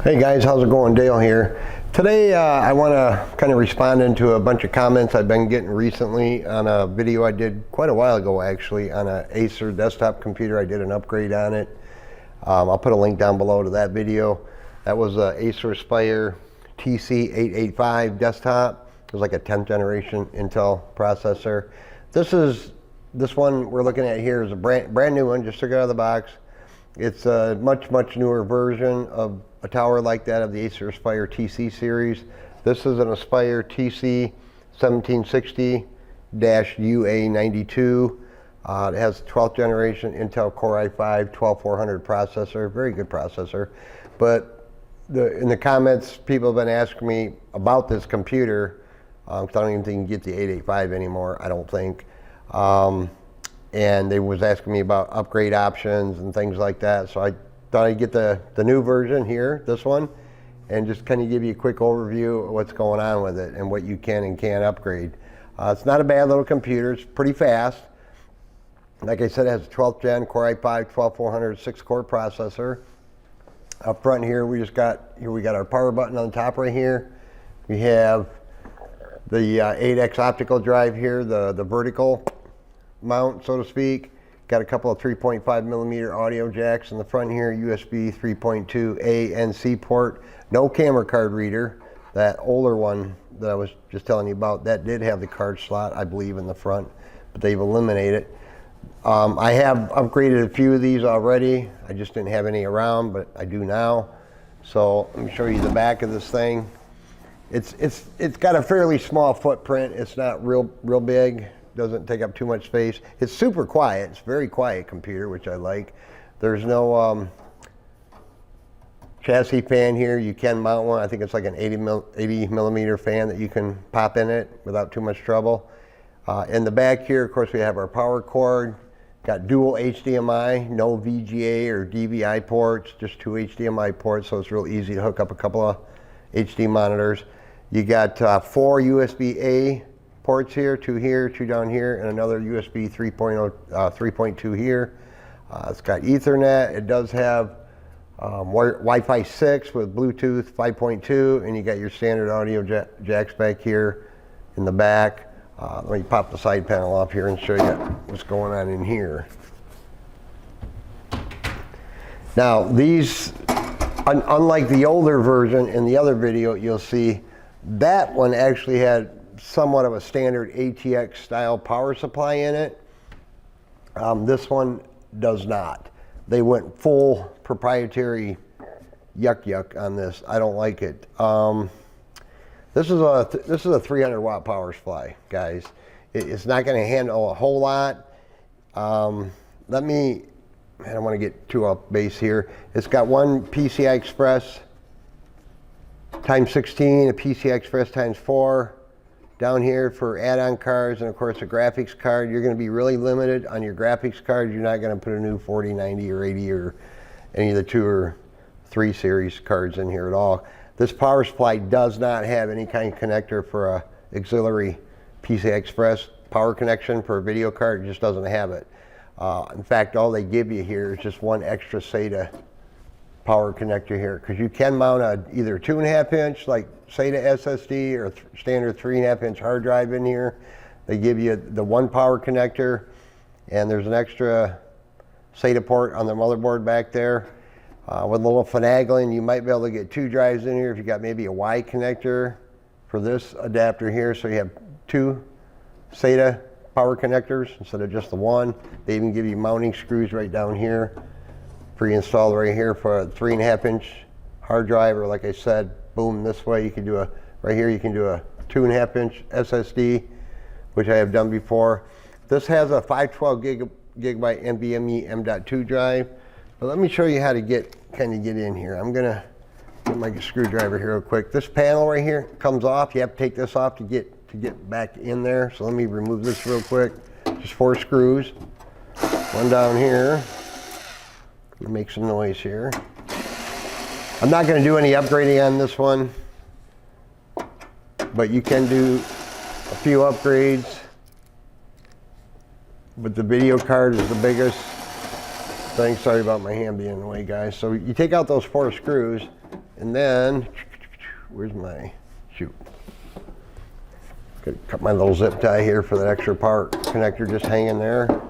Hey guys, how's it going? Dale here. Today I want to kind of respond into a bunch of comments I've been getting recently on a video I did quite a while ago actually on an Acer desktop computer. I did an upgrade on it. I'll put a link down below to that video. That was a Acer Aspire TC-885 desktop. It was like a 10th generation Intel processor. This one we're looking at here is a brand new one, just took it out of the box. It's a much newer version of a tower like that of the Acer Aspire TC series. This is an Aspire TC-1760-UA92. It has 12th generation Intel Core i5 12400 processor, very good processor. But in the comments, people have been asking me about this computer. I don't even think you can get the 885 anymore, I don't think. And they was asking me about upgrade options and things like that. So I thought I'd get the new version here, this one, and just kind of give you a quick overview of what's going on with it and what you can and can't upgrade. It's not a bad little computer. It's pretty fast. Like I said, it has a 12th gen Core i5 12400 6-core processor. Up front here, we got our power button on the top right here. We have the 8X optical drive here, the vertical mount, so to speak. Got a couple of 3.5mm audio jacks in the front here, USB 3.2 A and C port. No camera card reader. That older one that I was just telling you about, that did have the card slot, I believe, in the front, but they've eliminated it. I have upgraded a few of these already. I just didn't have any around, but I do now. So let me show you the back of this thing. It's got a fairly small footprint. It's not real big. Doesn't take up too much space. It's super quiet. It's a very quiet computer, which I like. There's no chassis fan here. You can mount one. I think it's like an 80 millimeter fan that you can pop in it without too much trouble. In the back here, of course, we have our power cord. Got dual HDMI, no VGA or DVI ports, just 2 HDMI ports, so it's real easy to hook up a couple of HD monitors. You got 4 USB-A ports here, 2 down here, and another USB 3.2 here. It's got Ethernet. It does have Wi-Fi 6 with Bluetooth 5.2, and you got your standard audio jacks back here in the back. Let me pop the side panel off here and show you what's going on in here. Now these, unlike the older version in the other video, you'll see that one actually had somewhat of a standard ATX style power supply in it. This one does not. They went full proprietary yuck on this. I don't like it. This is a 300 watt power supply, guys. It's not going to handle a whole lot. I don't want to get too off base here. It's got one PCI Express times 16, a PCI Express times 4. Down here for add-on cards, and of course a graphics card. You're going to be really limited on your graphics card. You're not going to put a new 4090 or 80 or any of the 2 or 3 series cards in here at all. This power supply does not have any kind of connector for a auxiliary PCI Express power connection for a video card. It just doesn't have it. In fact, all they give you here is just one extra SATA power connector here, because you can mount either 2.5 inch like SATA SSD or standard 3.5 inch hard drive in here. They give you the one power connector, and there's an extra SATA port on the motherboard back there. With a little finagling, you might be able to get 2 drives in here if you got maybe a Y connector for this adapter here, so you have 2 SATA power connectors instead of just the one. They even give you mounting screws right down here, pre-installed right here for a 3.5 inch hard drive, or like I said, boom, this way you can do right here you can do a 2.5 inch SSD, which I have done before. This has a 512 gigabyte NVMe M.2 drive, but let me show you how to get in here. I'm gonna get my screwdriver here real quick. This panel right here comes off. You have to take this off to get back in there. So let me remove this real quick. Just 4 screws. One down here. Make some noise here. I'm not going to do any upgrading on this one, but you can do a few upgrades. But the video card is the biggest thing. Sorry about my hand being in the way, guys. So you take out those 4 screws, And then, where's my, shoot. Gotta cut my little zip tie here for that extra power connector just hanging there.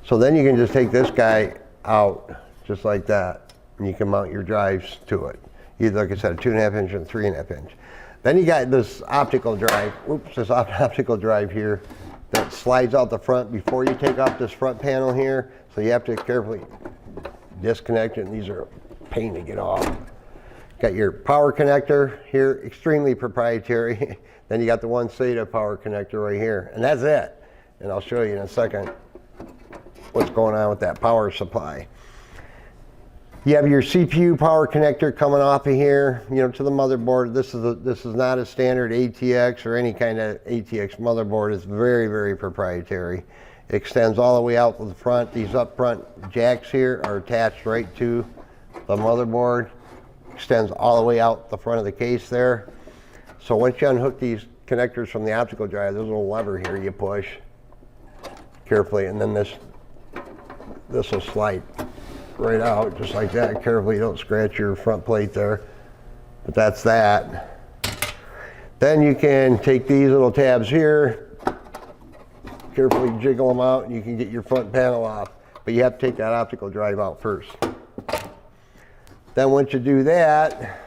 So then you can just take this guy out just like that, and you can mount your drives to it. Either, like I said, a 2.5 inch and 3.5 inch. Then you got this optical drive, this optical drive here that slides out the front before you take off this front panel here. So you have to carefully disconnect it, and these are a pain to get off. Got your power connector here, extremely proprietary. Then you got the one SATA power connector right here, and that's it. And I'll show you in a second what's going on with that power supply. You have your CPU power connector coming off of here, you know, to the motherboard. This is not a standard ATX or any kind of ATX motherboard. It's very, very proprietary. It extends all the way out to the front. These up front jacks here are attached right to the motherboard. Extends all the way out the front of the case there. So once you unhook these connectors from the optical drive, there's a little lever here you push carefully, and then this will slide right out just like that. Carefully, don't scratch your front plate there. But that's that. Then you can take these little tabs here, carefully jiggle them out, and you can get your front panel off. But you have to take that optical drive out first. Then once you do that,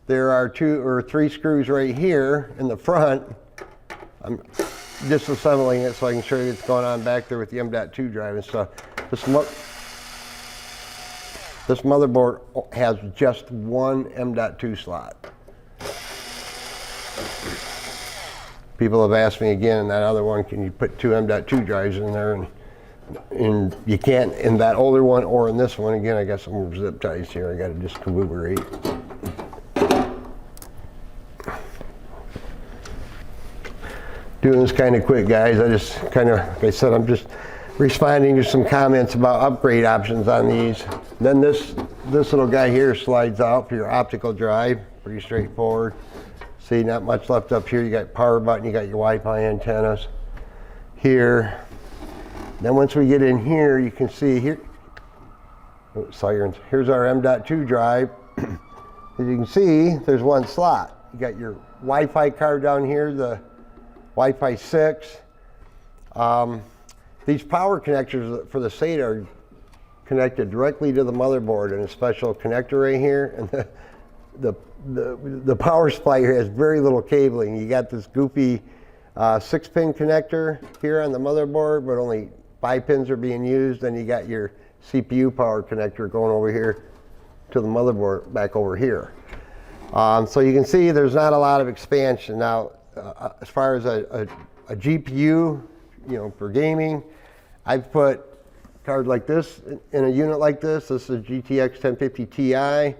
there are 2 or 3 screws right here in the front. I'm disassembling it so I can show you what's going on back there with the M.2 drive and stuff. This motherboard has just one M.2 slot. People have asked me again in that other one, can you put 2 M.2 drives in there? And you can't in that older one or in this one. Again, I got some zip ties here I got to just corroborate. Doing this kind of quick, guys. I just kind of, like I said, I'm just responding to some comments about upgrade options on these. Then this little guy here slides out for your optical drive. Pretty straightforward. See, not much left up here. You got power button, you got your Wi-Fi antennas here. Then once we get in here, you can see here, here's our M.2 drive. As you can see, there's one slot. You got your Wi-Fi card down here, the Wi-Fi 6. These power connectors for the SATA are connected directly to the motherboard in a special connector right here. And the power supply here has very little cabling. You got this goofy 6-pin connector here on the motherboard, but only 5 pins are being used. Then you got your CPU power connector going over here to the motherboard back over here. So you can see there's not a lot of expansion. Now, as far as a GPU, you know, for gaming, I've put a card like this in a unit like this. This is a GTX 1050 Ti.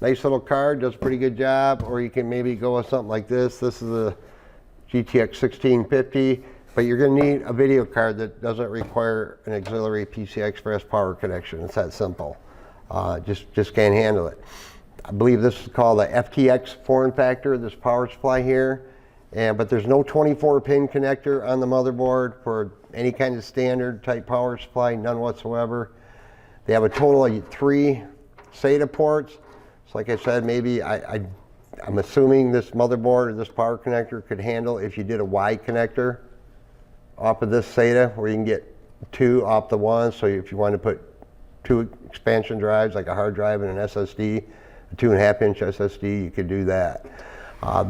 Nice little card, does a pretty good job. Or you can maybe go with something like this. This is a GTX 1650. But you're going to need a video card that doesn't require an auxiliary PCI Express power connection. It's that simple. Just can't handle it. I believe this is called the FTX form factor, this power supply here. But there's no 24-pin connector on the motherboard for any kind of standard type power supply, none whatsoever. They have a total of 3 SATA ports. So like I said, maybe I'm assuming this motherboard or this power connector could handle if you did a Y connector off of this SATA, where you can get 2 off the one. So if you want to put 2 expansion drives, like a hard drive and an SSD, a 2.5 inch SSD, you could do that.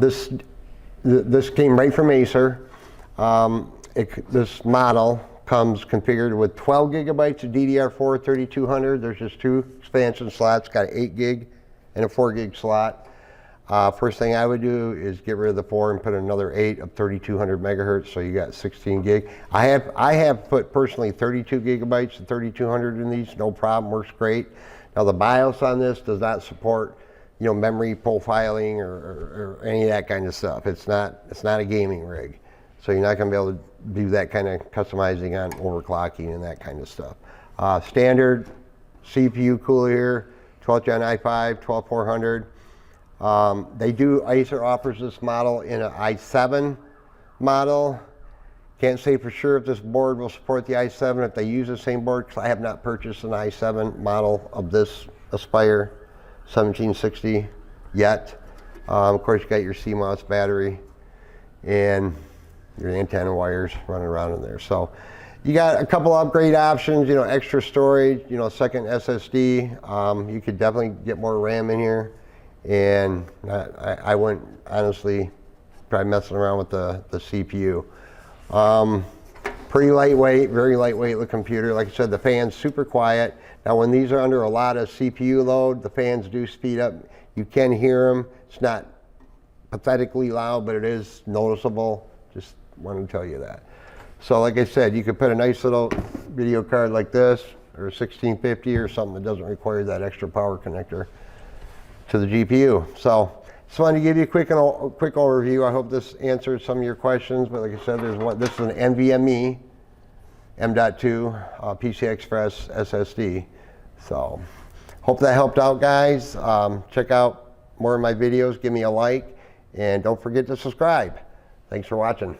This came right from Acer. This model comes configured with 12 gigabytes of DDR4 3200. There's just 2 expansion slots, got an 8 gig and a 4 gig slot. First thing I would do is get rid of the 4 and put another 8 of 3200 megahertz, so you got 16 gig. I have put personally 32 gigabytes and 3200 in these, no problem, works great. Now the BIOS on this does not support, you know, memory profiling or any of that kind of stuff. It's not a gaming rig, so you're not going to be able to do that kind of customizing on overclocking and that kind of stuff. Standard CPU cooler here, 12th Gen i5, 12400. Acer offers this model in an i7 model. Can't say for sure if this board will support the i7 if they use the same board, because I have not purchased an i7 model of this Aspire 1760 yet. Of course, you got your CMOS battery and your antenna wires running around in there. So you got a couple upgrade options, you know, extra storage, you know, second SSD. You could definitely get more RAM in here. And I wouldn't honestly try messing around with the CPU. Pretty lightweight, very lightweight the computer. Like I said, the fan's super quiet. Now when these are under a lot of CPU load, the fans do speed up. You can hear them. It's not pathetically loud, but it is noticeable. Just wanted to tell you that. So like I said, you could put a nice little video card like this, or a 1650 or something that doesn't require that extra power connector to the GPU. So just wanted to give you a quick overview. I hope this answered some of your questions, but like I said, this is an NVMe M.2 PCI Express SSD. So hope that helped out, guys. Check out more of my videos, give me a like, and don't forget to subscribe. Thanks for watching.